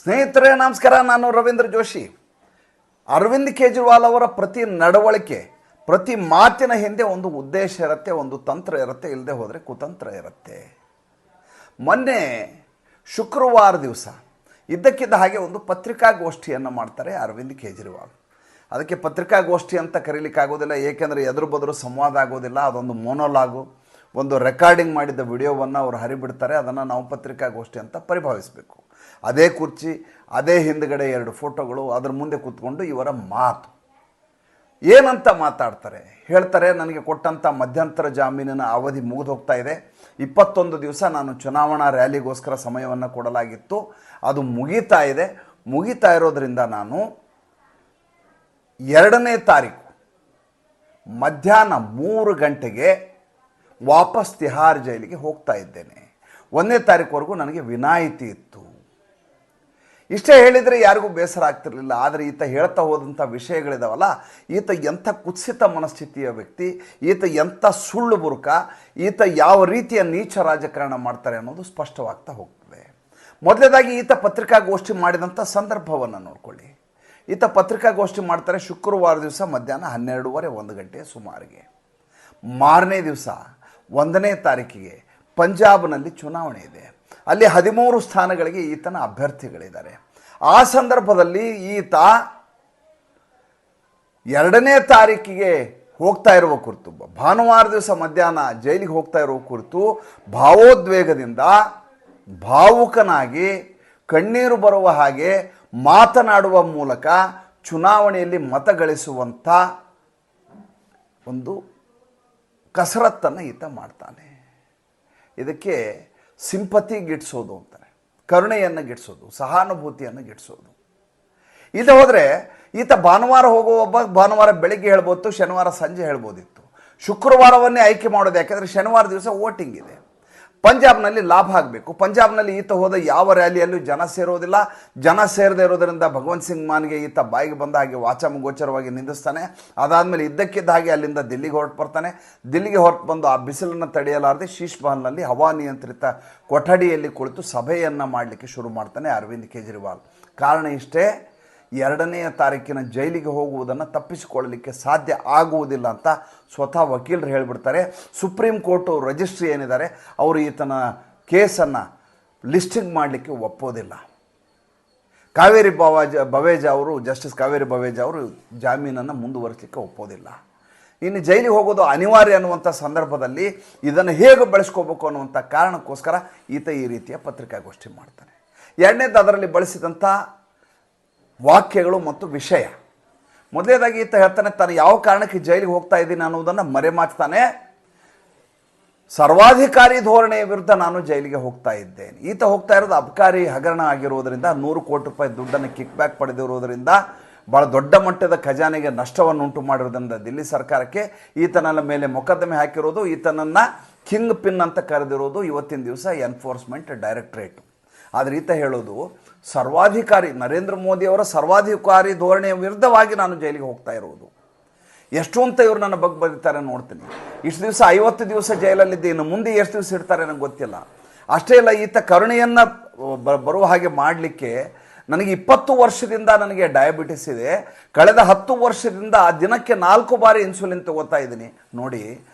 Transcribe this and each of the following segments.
ಸ್ನೇಹಿತರೆ ನಮಸ್ಕಾರ, ನಾನು ರವೀಂದ್ರ ಜೋಶಿ. ಅರವಿಂದ್ ಕೇಜ್ರಿವಾಲ್ ಅವರ ಪ್ರತಿ ನಡವಳಿಕೆ, ಪ್ರತಿ ಮಾತಿನ ಹಿಂದೆ ಒಂದು ಉದ್ದೇಶ ಇರುತ್ತೆ, ಒಂದು ತಂತ್ರ ಇರುತ್ತೆ, ಇಲ್ಲದೆ ಹೋದರೆ ಕುತಂತ್ರ ಇರುತ್ತೆ. ಮೊನ್ನೆ ಶುಕ್ರವಾರ ದಿವಸ ಇದ್ದಕ್ಕಿದ್ದ ಹಾಗೆ ಒಂದು ಪತ್ರಿಕಾಗೋಷ್ಠಿಯನ್ನು ಮಾಡ್ತಾರೆ ಅರವಿಂದ್ ಕೇಜ್ರಿವಾಲ್. ಅದಕ್ಕೆ ಪತ್ರಿಕಾಗೋಷ್ಠಿ ಅಂತ ಕರೀಲಿಕ್ಕಾಗೋದಿಲ್ಲ, ಏಕೆಂದರೆ ಎದುರು ಬದರು ಸಂವಾದ ಆಗೋದಿಲ್ಲ. ಅದೊಂದು ಮೊನೋಲಾಗು, ಒಂದು ರೆಕಾರ್ಡಿಂಗ್ ಮಾಡಿದ್ದ ವಿಡಿಯೋವನ್ನು ಅವರು ಹರಿಬಿಡ್ತಾರೆ. ಅದನ್ನು ನಾವು ಪತ್ರಿಕಾಗೋಷ್ಠಿ ಅಂತ ಪರಿಭಾವಿಸಬೇಕು. ಅದೇ ಕುರ್ಚಿ, ಅದೇ ಹಿಂದ್ಗಡೆ 2 ಫೋಟೋಗಳು, ಅದರ ಮುಂದೆ ಕೂತ್ಕೊಂಡು ಇವರ ಮಾತು ಏನಂತ ಮಾತಾಡ್ತಾರೆ. ಹೇಳ್ತಾರೆ, ನನಗೆ ಕೊಟ್ಟಂಥ ಮಧ್ಯಂತರ ಜಾಮೀನಿನ ಅವಧಿ ಮುಗಿದು ಹೋಗ್ತಾ ಇದೆ. 21 ದಿವಸ ನಾನು ಚುನಾವಣಾ ರ್ಯಾಲಿಗೋಸ್ಕರ ಸಮಯವನ್ನು ಕೊಡಲಾಗಿತ್ತು, ಅದು ಮುಗೀತಾ ಇರೋದ್ರಿಂದ ನಾನು 2ನೇ ತಾರೀಕು ಮಧ್ಯಾಹ್ನ 3 ಗಂಟೆಗೆ ವಾಪಸ್ ತಿಹಾರ್ ಜೈಲಿಗೆ ಹೋಗ್ತಾ ಇದ್ದೇನೆ. 1ನೇ ತಾರೀಕುವರೆಗೂ ನನಗೆ ವಿನಾಯಿತಿ ಇತ್ತು. ಇಷ್ಟೇ ಹೇಳಿದರೆ ಯಾರಿಗೂ ಬೇಸರ ಆಗ್ತಿರಲಿಲ್ಲ. ಆದರೆ ಈತ ಹೇಳ್ತಾ ಹೋದಂಥ ವಿಷಯಗಳಿದಾವಲ್ಲ, ಈತ ಎಂಥ ಕುತ್ಸಿತ ಮನಸ್ಥಿತಿಯ ವ್ಯಕ್ತಿ, ಈತ ಎಂಥ ಸುಳ್ಳು ಬುರುಕ, ಈತ ಯಾವ ರೀತಿಯ ನೀಚ ರಾಜಕಾರಣ ಮಾಡ್ತಾರೆ ಅನ್ನೋದು ಸ್ಪಷ್ಟವಾಗ್ತಾ ಹೋಗ್ತದೆ. ಮೊದಲನೇದಾಗಿ ಈತ ಪತ್ರಿಕಾಗೋಷ್ಠಿ ಮಾಡಿದಂಥ ಸಂದರ್ಭವನ್ನು ನೋಡ್ಕೊಳ್ಳಿ. ಈತ ಪತ್ರಿಕಾಗೋಷ್ಠಿ ಮಾಡ್ತಾರೆ ಶುಕ್ರವಾರ ದಿವಸ ಮಧ್ಯಾಹ್ನ 12:30 1 ಗಂಟೆ ಸುಮಾರಿಗೆ. ಮಾರನೇ ದಿವಸ 1ನೇ ತಾರೀಕಿಗೆ ಪಂಜಾಬ್ನಲ್ಲಿ ಚುನಾವಣೆ ಇದೆ. ಅಲ್ಲಿ 13 ಸ್ಥಾನಗಳಿಗೆ ಈತನ ಅಭ್ಯರ್ಥಿಗಳಿದ್ದಾರೆ. ಆ ಸಂದರ್ಭದಲ್ಲಿ ಈತ 2ನೇ ತಾರೀಕಿಗೆ ಹೋಗ್ತಾ ಇರುವ ಕುರಿತು, ಭಾನುವಾರ ದಿವಸ ಮಧ್ಯಾಹ್ನ ಜೈಲಿಗೆ ಹೋಗ್ತಾ ಇರುವ ಕುರಿತು ಭಾವೋದ್ವೇಗದಿಂದ ಭಾವುಕನಾಗಿ ಕಣ್ಣೀರು ಬರುವ ಹಾಗೆ ಮಾತನಾಡುವ ಮೂಲಕ ಚುನಾವಣೆಯಲ್ಲಿ ಮತ ಗಳಿಸುವಂಥ ಒಂದು ಕಸರತ್ತನ್ನು ಈತ ಮಾಡ್ತಾನೆ. ಇದಕ್ಕೆ ಸಿಂಪತಿ ಗಿಟ್ಸೋದು ಅಂತಾರೆ, ಕರುಣೆಯನ್ನು ಗಿಟ್ಸೋದು, ಸಹಾನುಭೂತಿಯನ್ನು ಗಿಟ್ಸೋದು. ಇದು ಹೋದರೆ ಈತ ಭಾನುವಾರ ಭಾನುವಾರ ಬೆಳಗ್ಗೆ ಹೇಳ್ಬೋದು, ಶನಿವಾರ ಸಂಜೆ ಹೇಳ್ಬೋದಿತ್ತು. ಶುಕ್ರವಾರವನ್ನೇ ಆಯ್ಕೆ ಮಾಡೋದು, ಯಾಕೆಂದರೆ ಶನಿವಾರ ದಿವಸ ವೋಟಿಂಗ್ ಇದೆ. ಪಂಜಾಬ್ನಲ್ಲಿ ಲಾಭ ಆಗಬೇಕು. ಪಂಜಾಬ್ನಲ್ಲಿ ಈತ ಹೋದ ಯಾವ ರ್ಯಾಲಿಯಲ್ಲೂ ಜನ ಸೇರೋದಿಲ್ಲ. ಜನ ಸೇರದೇ ಇರೋದರಿಂದ ಭಗವಂತ್ ಸಿಂಗ್ ಮಾನ್ಗೆ ಈತ ಬಾಯಿಗೆ ಬಂದ ಹಾಗೆ ವಾಚಾಮಗೋಚರವಾಗಿ ನಿಂದಿಸ್ತಾನೆ. ಅದಾದಮೇಲೆ ಇದ್ದಕ್ಕಿದ್ದ ಹಾಗೆ ಅಲ್ಲಿಂದ ದಿಲ್ಲಿಗೆ ಹೊರಟು ಬರ್ತಾನೆ. ದಿಲ್ಲಿಗೆ ಹೊರಟು ಬಂದು ಆ ಬಿಸಿಲನ್ನು ತಡೆಯಲಾರದೆ ಶೀಶ್ ಮಹಲ್ನಲ್ಲಿ ಹವಾನಿಯಂತ್ರಿತ ಕೊಠಡಿಯಲ್ಲಿ ಕುಳಿತು ಸಭೆಯನ್ನು ಮಾಡಲಿಕ್ಕೆ ಶುರು ಮಾಡ್ತಾನೆ ಅರವಿಂದ್ ಕೇಜ್ರಿವಾಲ್. ಕಾರಣ ಇಷ್ಟೇ, 2ನೇ ತಾರೀಕಿನ ಜೈಲಿಗೆ ಹೋಗುವುದನ್ನು ತಪ್ಪಿಸಿಕೊಳ್ಳಲಿಕ್ಕೆ ಸಾಧ್ಯ ಆಗುವುದಿಲ್ಲ ಅಂತ ಸ್ವತಃ ವಕೀಲರು ಹೇಳಿಬಿಡ್ತಾರೆ. ಸುಪ್ರೀಂ ಕೋರ್ಟು ರಿಜಿಸ್ಟ್ರಿ ಏನಿದ್ದಾರೆ ಅವರು ಈತನ ಕೇಸನ್ನು ಲಿಸ್ಟಿಂಗ್ ಮಾಡಲಿಕ್ಕೆ ಒಪ್ಪೋದಿಲ್ಲ. ಜಸ್ಟಿಸ್ ಕಾವೇರಿ ಬವೇಜ ಅವರು ಜಾಮೀನನ್ನು ಮುಂದುವರಿಸಲಿಕ್ಕೆ ಒಪ್ಪೋದಿಲ್ಲ. ಇನ್ನು ಜೈಲಿಗೆ ಹೋಗೋದು ಅನಿವಾರ್ಯ ಅನ್ನುವಂಥ ಸಂದರ್ಭದಲ್ಲಿ ಇದನ್ನು ಹೇಗೆ ಬಳಸ್ಕೋಬೇಕು ಅನ್ನುವಂಥ ಕಾರಣಕ್ಕೋಸ್ಕರ ಈತ ಈ ರೀತಿಯ ಪತ್ರಿಕಾಗೋಷ್ಠಿ ಮಾಡ್ತಾನೆ. 2ನೇದು ಅದರಲ್ಲಿ ಬಳಸಿದಂಥ ವಾಕ್ಯಗಳು ಮತ್ತು ವಿಷಯ. ಮೊದಲನೇದಾಗಿ ಈತ ಹೇಳ್ತಾನೆ, ತಾನು ಯಾವ ಕಾರಣಕ್ಕೆ ಜೈಲಿಗೆ ಹೋಗ್ತಾ ಇದ್ದೀನಿ ಅನ್ನೋದನ್ನು ಮರೆಮಾಚ್ತಾನೆ. ಸರ್ವಾಧಿಕಾರಿ ಧೋರಣೆಯ ವಿರುದ್ಧ ನಾನು ಜೈಲಿಗೆ ಹೋಗ್ತಾ ಇದ್ದೇನೆ. ಈತ ಹೋಗ್ತಾ ಇರೋದು ಅಬಕಾರಿ ಹಗರಣ ಆಗಿರೋದರಿಂದ, 100 ಕೋಟಿ ರೂಪಾಯಿ ದುಡ್ಡನ್ನು ಕಿಕ್ ಬ್ಯಾಕ್ ಪಡೆದಿರೋದರಿಂದ, ಭಾಳ ದೊಡ್ಡ ಮಟ್ಟದ ಖಜಾನೆಗೆ ನಷ್ಟವನ್ನು ಉಂಟು ಮಾಡಿರೋದ್ರಿಂದ ದಿಲ್ಲಿ ಸರ್ಕಾರಕ್ಕೆ ಈತನ ಮೇಲೆ ಮೊಕದ್ದಮೆ ಹಾಕಿರೋದು, ಈತನನ್ನು ಕಿಂಗ್ ಪಿನ್ ಅಂತ ಕರೆದಿರೋದು ಇವತ್ತಿನ ದಿವಸ ಎನ್ಫೋರ್ಸ್ಮೆಂಟ್ ಡೈರೆಕ್ಟರೇಟ್. ಆದರೆ ಈತ ಹೇಳೋದು ಸರ್ವಾಧಿಕಾರಿ ನರೇಂದ್ರ ಮೋದಿಯವರ ಸರ್ವಾಧಿಕಾರಿ ಧೋರಣೆಯ ವಿರುದ್ಧವಾಗಿ ನಾನು ಜೈಲಿಗೆ ಹೋಗ್ತಾ ಇರೋದು. ಎಷ್ಟು ಅಂತ ಇವರು ನನ್ನ ಬಗ್ಗೆ ಬರೀತಾರೆ ನೋಡ್ತೀನಿ. ಇಷ್ಟು ದಿವಸ 50 ದಿವಸ ಜೈಲಲ್ಲಿದ್ದೆ, ಇನ್ನು ಮುಂದೆ ಎಷ್ಟು ದಿವಸ ಇರ್ತಾರೆ ನನಗೆ ಗೊತ್ತಿಲ್ಲ. ಅಷ್ಟೇ ಇಲ್ಲ, ಈತ ಕರುಣೆಯನ್ನು ಬರುವ ಹಾಗೆ ಮಾಡಲಿಕ್ಕೆ ನನಗೆ 20 ವರ್ಷದಿಂದ ನನಗೆ ಡಯಾಬಿಟಿಸ್ ಇದೆ. ಕಳೆದ 10 ವರ್ಷದಿಂದ ದಿನಕ್ಕೆ 4 ಬಾರಿ ಇನ್ಸುಲಿನ್ ತಗೋತಾ ಇದ್ದೀನಿ. ನೋಡಿ,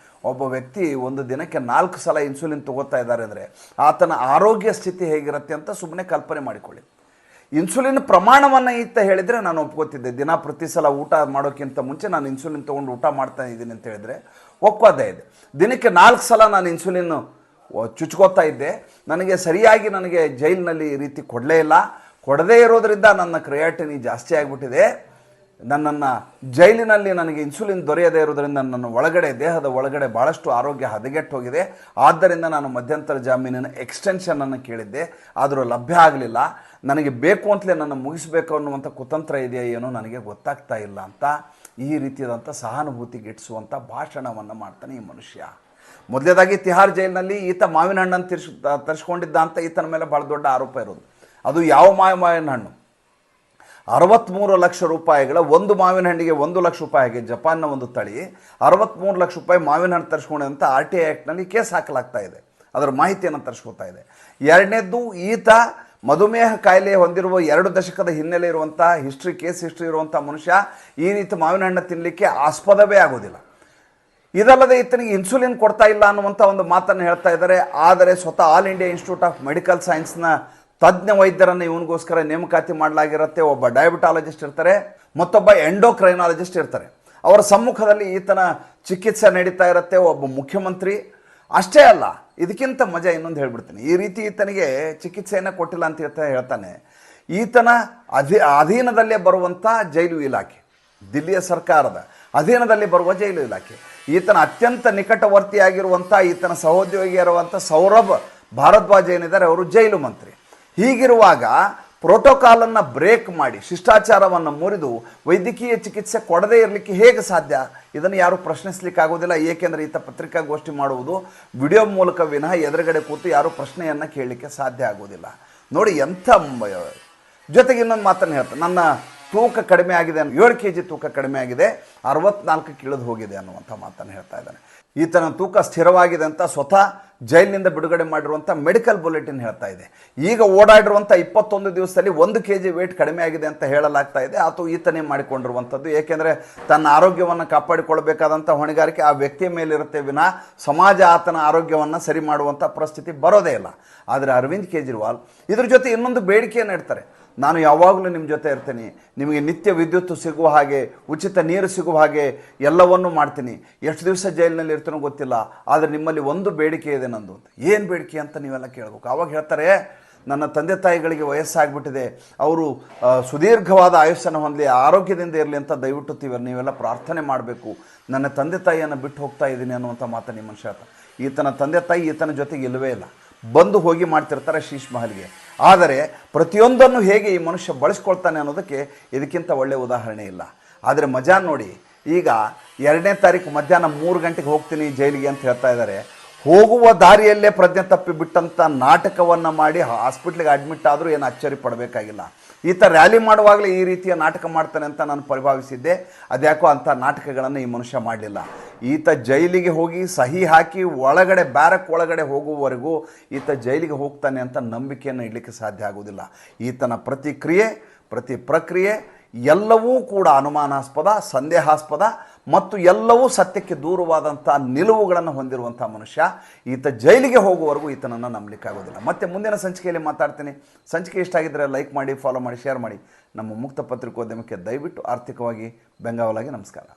ಒಬ್ಬ ವ್ಯಕ್ತಿ ಒಂದು ದಿನಕ್ಕೆ 4 ಸಲ ಇನ್ಸುಲಿನ್ ತಗೋತಾ ಇದ್ದಾರೆ ಅಂದರೆ ಆತನ ಆರೋಗ್ಯ ಸ್ಥಿತಿ ಹೇಗಿರುತ್ತೆ ಅಂತ ಸುಮ್ಮನೆ ಕಲ್ಪನೆ ಮಾಡಿಕೊಳ್ಳಿ. ಇನ್ಸುಲಿನ್ ಪ್ರಮಾಣವನ್ನು ಈತ ಹೇಳಿದರೆ ನಾನು ಒಪ್ಕೋತಿದ್ದೆ. ದಿನ ಪ್ರತಿ ಸಲ ಊಟ ಮಾಡೋಕ್ಕಿಂತ ಮುಂಚೆ ನಾನು ಇನ್ಸುಲಿನ್ ತೊಗೊಂಡು ಊಟ ಮಾಡ್ತಾ ಇದ್ದೀನಿ ಅಂತ ಹೇಳಿದರೆ ಒಪ್ಪೋದೇ ಇದೆ. ದಿನಕ್ಕೆ 4 ಸಲ ನಾನು ಇನ್ಸುಲಿನ್ ಚುಚ್ಕೋತಾ ಇದ್ದೆ. ನನಗೆ ಸರಿಯಾಗಿ ಜೈಲಿನಲ್ಲಿ ಈ ರೀತಿ ಕೊಡದೇ ಇರೋದರಿಂದ ನನ್ನ ಕ್ರಿಯಾಟಿನಿ ಜಾಸ್ತಿ ಆಗಿಬಿಟ್ಟಿದೆ. ನನ್ನನ್ನು ಜೈಲಿನಲ್ಲಿ ನನಗೆ ಇನ್ಸುಲಿನ್ ದೊರೆಯದೇ ಇರೋದರಿಂದ ನನ್ನ ದೇಹದ ಒಳಗಡೆ ಭಾಳಷ್ಟು ಆರೋಗ್ಯ ಹದಗೆಟ್ಟು ಹೋಗಿದೆ. ಆದ್ದರಿಂದ ನಾನು ಮಧ್ಯಂತರ ಜಾಮೀನಿನ ಎಕ್ಸ್ಟೆನ್ಷನನ್ನು ಕೇಳಿದ್ದೆ, ಆದರೂ ಲಭ್ಯ ಆಗಲಿಲ್ಲ. ನನಗೆ ಬೇಕು ಅಂತಲೇ ನನ್ನ ಮುಗಿಸಬೇಕು ಅನ್ನುವಂಥ ಕುತಂತ್ರ ಇದೆಯಾ ಏನೋ ನನಗೆ ಗೊತ್ತಾಗ್ತಾ ಇಲ್ಲ ಅಂತ ಈ ರೀತಿಯಾದಂಥ ಸಹಾನುಭೂತಿಗಿಟ್ಟಿಸುವಂಥ ಭಾಷಣವನ್ನು ಮಾಡ್ತಾನೆ ಈ ಮನುಷ್ಯ. ಮೊದಲೇದಾಗಿ ತಿಹಾರ್ ಜೈಲಿನಲ್ಲಿ ಈತ ಮಾವಿನ ಹಣ್ಣನ್ನು ತರಿಸ್ಕೊಂಡಿದ್ದ ಅಂತ ಈತನ ಮೇಲೆ ಭಾಳ ದೊಡ್ಡ ಆರೋಪ ಇರೋದು. ಅದು ಯಾವ ಮಾವಿನ ಹಣ್ಣು? 63 ಲಕ್ಷ ರೂಪಾಯಿಗಳ ಒಂದು ಮಾವಿನ ಹಣ್ಣಿಗೆ 1 ಲಕ್ಷ ರೂಪಾಯಿ ಆಗಿ ಜಪಾನ್ನ ಒಂದು ತಳಿ 63 ಲಕ್ಷ ರೂಪಾಯಿ ಮಾವಿನ ಹಣ್ಣು ತರಿಸ್ಕೊಂಡೆ ಅಂತ RTI ಆ್ಯಕ್ಟ್ನಲ್ಲಿ ಕೇಸ್ ಹಾಕಲಾಗ್ತಾ ಇದೆ. ಅದರ ಮಾಹಿತಿಯನ್ನು ತರಿಸ್ಕೊತಾ ಇದೆ. 2ನೇದ್ದು, ಈತ ಮಧುಮೇಹ ಕಾಯಿಲೆ ಹೊಂದಿರುವ 2 ದಶಕದ ಹಿನ್ನೆಲೆ ಇರುವಂಥ ಕೇಸ್ ಹಿಸ್ಟ್ರಿ ಇರುವಂಥ ಮನುಷ್ಯ ಈ ರೀತಿ ಮಾವಿನ ಹಣ್ಣು ತಿನ್ನಲಿಕ್ಕೆ ಆಸ್ಪದವೇ ಆಗೋದಿಲ್ಲ. ಇದಲ್ಲದೆ ಈತನಿಗೆ ಇನ್ಸುಲಿನ್ ಕೊಡ್ತಾ ಇಲ್ಲ ಅನ್ನುವಂಥ ಒಂದು ಮಾತನ್ನು ಹೇಳ್ತಾ ಇದ್ದಾರೆ. ಆದರೆ ಸ್ವತಃ all India institute of medical ಸೈನ್ಸ್ನ ತಜ್ಞ ವೈದ್ಯರನ್ನು ಇವನಿಗೋಸ್ಕರ ನೇಮಕಾತಿ ಮಾಡಲಾಗಿರುತ್ತೆ. ಒಬ್ಬ ಡಯಾಬಿಟಾಲಜಿಸ್ಟ್ ಇರ್ತಾರೆ, ಮತ್ತೊಬ್ಬ ಎಂಡೋಕ್ರೈನಾಲಜಿಸ್ಟ್ ಇರ್ತಾರೆ. ಅವರ ಸಮ್ಮುಖದಲ್ಲಿ ಈತನ ಚಿಕಿತ್ಸೆ ನಡೀತಾ ಇರುತ್ತೆ. ಒಬ್ಬ ಮುಖ್ಯಮಂತ್ರಿ ಅಷ್ಟೇ ಅಲ್ಲ, ಇದಕ್ಕಿಂತ ಮಜಾ ಇನ್ನೊಂದು ಹೇಳ್ಬಿಡ್ತೀನಿ. ಈ ರೀತಿ ಈತನಿಗೆ ಚಿಕಿತ್ಸೆಯನ್ನು ಕೊಟ್ಟಿಲ್ಲ ಅಂತ ಹೇಳ್ತಾನೆ. ಈತನ ಅಧೀನದಲ್ಲೇ ಬರುವಂಥ ಜೈಲು ಇಲಾಖೆ, ದಿಲ್ಲಿಯ ಸರ್ಕಾರದ ಅಧೀನದಲ್ಲಿ ಬರುವ ಜೈಲು ಇಲಾಖೆ, ಈತನ ಅತ್ಯಂತ ನಿಕಟವರ್ತಿಯಾಗಿರುವಂಥ ಈತನ ಸಹೋದ್ಯೋಗಿಯಾಗಿರುವಂಥ ಸೌರಭ್ ಭಾರದ್ವಾಜ್ ಏನಿದ್ದಾರೆ, ಅವರು ಜೈಲು ಮಂತ್ರಿ. ಹೀಗಿರುವಾಗ ಪ್ರೋಟೋಕಾಲನ್ನು ಬ್ರೇಕ್ ಮಾಡಿ ಶಿಷ್ಟಾಚಾರವನ್ನು ಮುರಿದು ವೈದ್ಯಕೀಯ ಚಿಕಿತ್ಸೆ ಕೊಡದೇ ಇರಲಿಕ್ಕೆ ಹೇಗೆ ಸಾಧ್ಯ? ಇದನ್ನು ಯಾರೂ ಪ್ರಶ್ನಿಸಲಿಕ್ಕೆ ಆಗೋದಿಲ್ಲ. ಏಕೆಂದರೆ ಈತ ಪತ್ರಿಕಾಗೋಷ್ಠಿ ಮಾಡುವುದು ವಿಡಿಯೋ ಮೂಲಕ ವಿನಃ ಎದುರುಗಡೆ ಕೂತು ಯಾರೂ ಪ್ರಶ್ನೆಯನ್ನು ಕೇಳಲಿಕ್ಕೆ ಸಾಧ್ಯ ಆಗೋದಿಲ್ಲ. ನೋಡಿ ಎಂಥ ಜೊತೆಗೆ ಇನ್ನೊಂದು ಮಾತನ್ನು ಹೇಳ್ತಾರೆ, ನನ್ನ ತೂಕ ಕಡಿಮೆ ಆಗಿದೆ, 7 kg ತೂಕ ಕಡಿಮೆ ಆಗಿದೆ, 64ಕ್ಕೆ ಇಳಿದು ಹೋಗಿದೆ ಅನ್ನುವಂಥ ಮಾತನ್ನು ಹೇಳ್ತಾ ಇದ್ದಾನೆ. ಈತನ ತೂಕ ಸ್ಥಿರವಾಗಿದೆ ಅಂತ ಸ್ವತಃ ಜೈಲಿನಿಂದ ಬಿಡುಗಡೆ ಮಾಡಿರುವಂಥ ಮೆಡಿಕಲ್ ಬುಲೆಟಿನ್ ಹೇಳ್ತಾ ಇದೆ. ಈಗ ಓಡಾಡಿರುವಂಥ 21 ದಿವಸದಲ್ಲಿ 1 kg ವೇಟ್ ಕಡಿಮೆ ಆಗಿದೆ ಅಂತ ಹೇಳಲಾಗ್ತಾ ಇದೆ. ಅದು ಈತನೇ ಮಾಡಿಕೊಂಡಿರುವಂಥದ್ದು. ಏಕೆಂದರೆ ತನ್ನ ಆರೋಗ್ಯವನ್ನು ಕಾಪಾಡಿಕೊಳ್ಬೇಕಾದಂಥ ಹೊಣೆಗಾರಿಕೆ ಆ ವ್ಯಕ್ತಿಯ ಮೇಲಿರುತ್ತೆ ವಿನಃ ಸಮಾಜ ಆತನ ಆರೋಗ್ಯವನ್ನು ಸರಿ ಮಾಡುವಂಥ ಪರಿಸ್ಥಿತಿ ಬರೋದೇ ಇಲ್ಲ. ಆದರೆ ಅರವಿಂದ್ ಕೇಜ್ರಿವಾಲ್ ಇದ್ರ ಜೊತೆ ಇನ್ನೊಂದು ಬೇಡಿಕೆಯನ್ನು ಇಡ್ತಾರೆ, ನಾನು ಯಾವಾಗಲೂ ನಿಮ್ಮ ಜೊತೆ ಇರ್ತೀನಿ, ನಿಮಗೆ ನಿತ್ಯ ವಿದ್ಯುತ್ ಸಿಗುವ ಹಾಗೆ, ಉಚಿತ ನೀರು ಸಿಗುವ ಹಾಗೆ ಎಲ್ಲವನ್ನೂ ಮಾಡ್ತೀನಿ, ಎಷ್ಟು ದಿವಸ ಜೈಲಿನಲ್ಲಿ ಇರ್ತೀನೋ ಗೊತ್ತಿಲ್ಲ, ಆದರೆ ನಿಮ್ಮಲ್ಲಿ ಒಂದು ಬೇಡಿಕೆ ಇದೆ ನಂದು ಅಂತ. ಏನು ಬೇಡಿಕೆ ಅಂತ ನೀವೆಲ್ಲ ಕೇಳಬೇಕು. ಆವಾಗ ಹೇಳ್ತಾರೆ, ನನ್ನ ತಂದೆ ತಾಯಿಗಳಿಗೆ ವಯಸ್ಸಾಗ್ಬಿಟ್ಟಿದೆ, ಅವರು ಸುದೀರ್ಘವಾದ ಆಯುಷ್ಯನ್ನು ಹೊಂದಲಿ, ಆರೋಗ್ಯದಿಂದ ಇರಲಿ ಅಂತ ದಯವಿಟ್ಟು ನೀವೆಲ್ಲ ಪ್ರಾರ್ಥನೆ ಮಾಡಬೇಕು. ನನ್ನ ತಂದೆ ತಾಯಿಯನ್ನು ಬಿಟ್ಟು ಹೋಗ್ತಾ ಇದ್ದೀನಿ ಅನ್ನುವಂಥ ಮಾತನ್ನು ಈ ಮನುಷ್ಯ ಹೇಳ್ತಾರೆ. ಈತನ ತಂದೆ ತಾಯಿ ಈತನ ಜೊತೆಗೆ ಇಲ್ಲವೇ ಇಲ್ಲ, ಬಂದು ಹೋಗಿ ಮಾಡ್ತಿರ್ತಾರೆ ಶೀಶ್ ಮಹಲ್ಗೆ. ಆದರೆ ಪ್ರತಿಯೊಂದನ್ನು ಹೇಗೆ ಈ ಮನುಷ್ಯ ಬಳಸ್ಕೊಳ್ತಾನೆ ಅನ್ನೋದಕ್ಕೆ ಇದಕ್ಕಿಂತ ಒಳ್ಳೆಯ ಉದಾಹರಣೆ ಇಲ್ಲ. ಆದರೆ ಮಜಾ ನೋಡಿ, ಈಗ 2ನೇ ತಾರೀಕು ಮಧ್ಯಾಹ್ನ 3 ಗಂಟೆಗೆ ಹೋಗ್ತೀನಿ ಜೈಲಿಗೆ ಅಂತ ಹೇಳ್ತಾ ಇದ್ದಾರೆ. ಹೋಗುವ ದಾರಿಯಲ್ಲೇ ಪ್ರಜ್ಞೆ ತಪ್ಪಿ ಬಿಟ್ಟಂಥ ನಾಟಕವನ್ನು ಮಾಡಿ ಹಾಸ್ಪಿಟ್ಲಿಗೆ ಅಡ್ಮಿಟ್ ಆದರೂ ಏನು ಅಚ್ಚರಿ ಪಡಬೇಕಾಗಿಲ್ಲ. ಈತ ರ್ಯಾಲಿ ಮಾಡುವಾಗಲೇ ಈ ರೀತಿಯ ನಾಟಕ ಮಾಡ್ತಾನೆ ಅಂತ ನಾನು ಪರಿಭಾವಿಸಿದ್ದೆ. ಅದ್ಯಾಕೋ ಅಂಥ ನಾಟಕಗಳನ್ನು ಈ ಮನುಷ್ಯ ಮಾಡಲಿಲ್ಲ. ಈತ ಜೈಲಿಗೆ ಹೋಗಿ ಸಹಿ ಹಾಕಿ ಒಳಗಡೆ ಬ್ಯಾರಕ್ ಒಳಗಡೆ ಹೋಗುವವರೆಗೂ ಈತ ಜೈಲಿಗೆ ಹೋಗ್ತಾನೆ ಅಂತ ನಂಬಿಕೆಯನ್ನು ಇಡಲಿಕ್ಕೆ ಸಾಧ್ಯ ಆಗೋದಿಲ್ಲ. ಈತನ ಪ್ರತಿ ಪ್ರಕ್ರಿಯೆ ಎಲ್ಲವೂ ಕೂಡ ಅನುಮಾನಾಸ್ಪದ, ಸಂದೇಹಾಸ್ಪದ ಮತ್ತು ಎಲ್ಲವೂ ಸತ್ಯಕ್ಕೆ ದೂರವಾದಂಥ ನಿಲುವುಗಳನ್ನು ಹೊಂದಿರುವಂಥ ಮನುಷ್ಯ. ಈತ ಜೈಲಿಗೆ ಹೋಗುವವರೆಗೂ ಈತನನ್ನು ನಂಬಲಿಕ್ಕಾಗೋದಿಲ್ಲ. ಮತ್ತೆ ಮುಂದಿನ ಸಂಚಿಕೆಯಲ್ಲಿ ಮಾತಾಡ್ತೀನಿ. ಸಂಚಿಕೆ ಇಷ್ಟ ಆಗಿದ್ದರೆ ಲೈಕ್ ಮಾಡಿ, ಫಾಲೋ ಮಾಡಿ, ಶೇರ್ ಮಾಡಿ. ನಮ್ಮ ಮುಕ್ತ ಪತ್ರಿಕೋದ್ಯಮಕ್ಕೆ ದಯವಿಟ್ಟು ಆರ್ಥಿಕವಾಗಿ ಬೆಂಗಾವಲಾಗಿ ನಮಸ್ಕಾರ.